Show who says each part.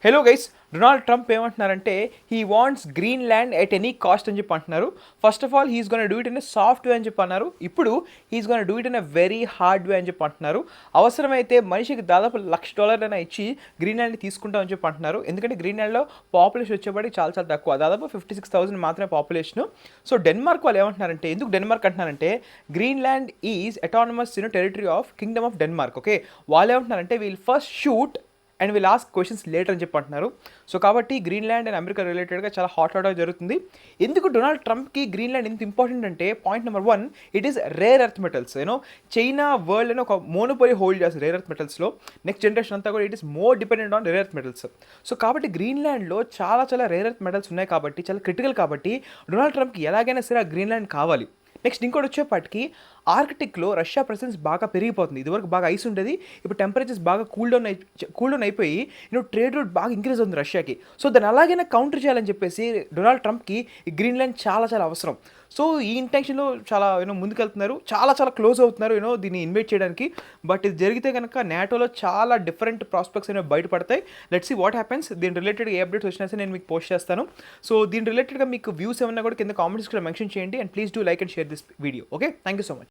Speaker 1: Hello guys, Donald Trump ఏమంటున్నారంటే he wants Greenland at any cost అని చెప్పి అంటున్నారు. First of all he's gonna do it in a soft way అని చెప్పి అన్నారు. ఇప్పుడు he's gonna do it in a very hard way అని చెప్పి అంటున్నారు. అవసరమైతే మనిషికి దాదాపు $1,00,000 అయినా ఇచ్చి గ్రీన్ ల్యాండ్ని తీసుకుంటామని చెప్పి అంటున్నారు. ఎందుకంటే గ్రీన్ ల్యాండ్లో పాపులేషన్ వచ్చేప్పటికి చాలా చాలా తక్కువ, దాదాపు 56,000 మాత్రమే పాపులేషన్. సో డెన్మార్క్ వాళ్ళు ఏమంటున్నారంటే, ఎందుకు డెన్మార్క్ అంటున్నారంటే Greenland is autonomous territory of kingdom of Denmark. Okay, వాళ్ళు ఏమంటున్నారంటే we'll first shoot and will ask questions later అని చెప్పి అంటున్నారు. సో కాబట్టి గ్రీన్లాండ్ అండ్ అమెరికా రిలేటెడ్గా చాలా హాట్గా జరుగుతుంది. ఎందుకు డొనాల్డ్ ట్రంప్కి గ్రీన్లాండ్ ఎంత ఇంపార్టెంట్ అంటే, point number 1, it is rare earth metals. China world అని ఒక మోనోపోలీ హోల్డ్ చేస్తుంది రేర్ ఎర్త్ మెటల్స్లో. నెక్స్ట్ జనరేషన్ అంతా కూడా it is more dependent on rare earth metals. So కాబట్టి గ్రీన్లాండ్లో చాలా చాలా రేర్ ఎర్త్ మెటల్స్ ఉన్నాయి కాబట్టి, చాలా క్రిటికల్ కాబట్టి డొనాల్డ్ ట్రంప్కి ఎలాగైనా సరే ఆ గ్రీన్లాండ్ కావాలి. నెక్స్ట్ ఇంకోటి వచ్చేప్పటికి ఆర్కిటిక్లో రష్యా ప్రెసెన్స్ బాగా పెరిగిపోతుంది. ఇదివరకు బాగా ఐస్ ఉండేది, ఇప్పుడు టెంపరేచర్స్ బాగా కూల్ డౌన్ అయిపోయి ట్రేడ్ రూట్ బాగా ఇంక్రీజ్ అవుతుంది రష్యాకి. సో దాన్ని అలాగైనా కౌంటర్ చేయాలని చెప్పేసి డొనాల్డ్ ట్రంప్కి ఈ గ్రీన్లాండ్ చాలా చాలా అవసరం. సో ఈ ఇంటెన్షన్లో చాలా ముందుకెళ్తున్నారు, చాలా చాలా క్లోజ్ అవుతున్నారు దీన్ని ఇన్వైట్ చేయడానికి. బట్ ఇది జరిగితే కనుక నాటోలో చాలా డిఫరెంట్ ప్రాస్పెక్ట్స్ అనేవి బయటపడతాయి. Let's see what happens. దీని రిలేటెడ్ ఏ అప్డేట్స్ వచ్చినా సరే నేను మీకు పోస్ట్ చేస్తాను. సో దీని రిలేటెడ్గా మీకు వ్యూస్ ఏమన్నా కూడా కింద కామెంట్స్లో మెన్షన్ చేయండి. And please do like and share this video. Okay, thank you so much.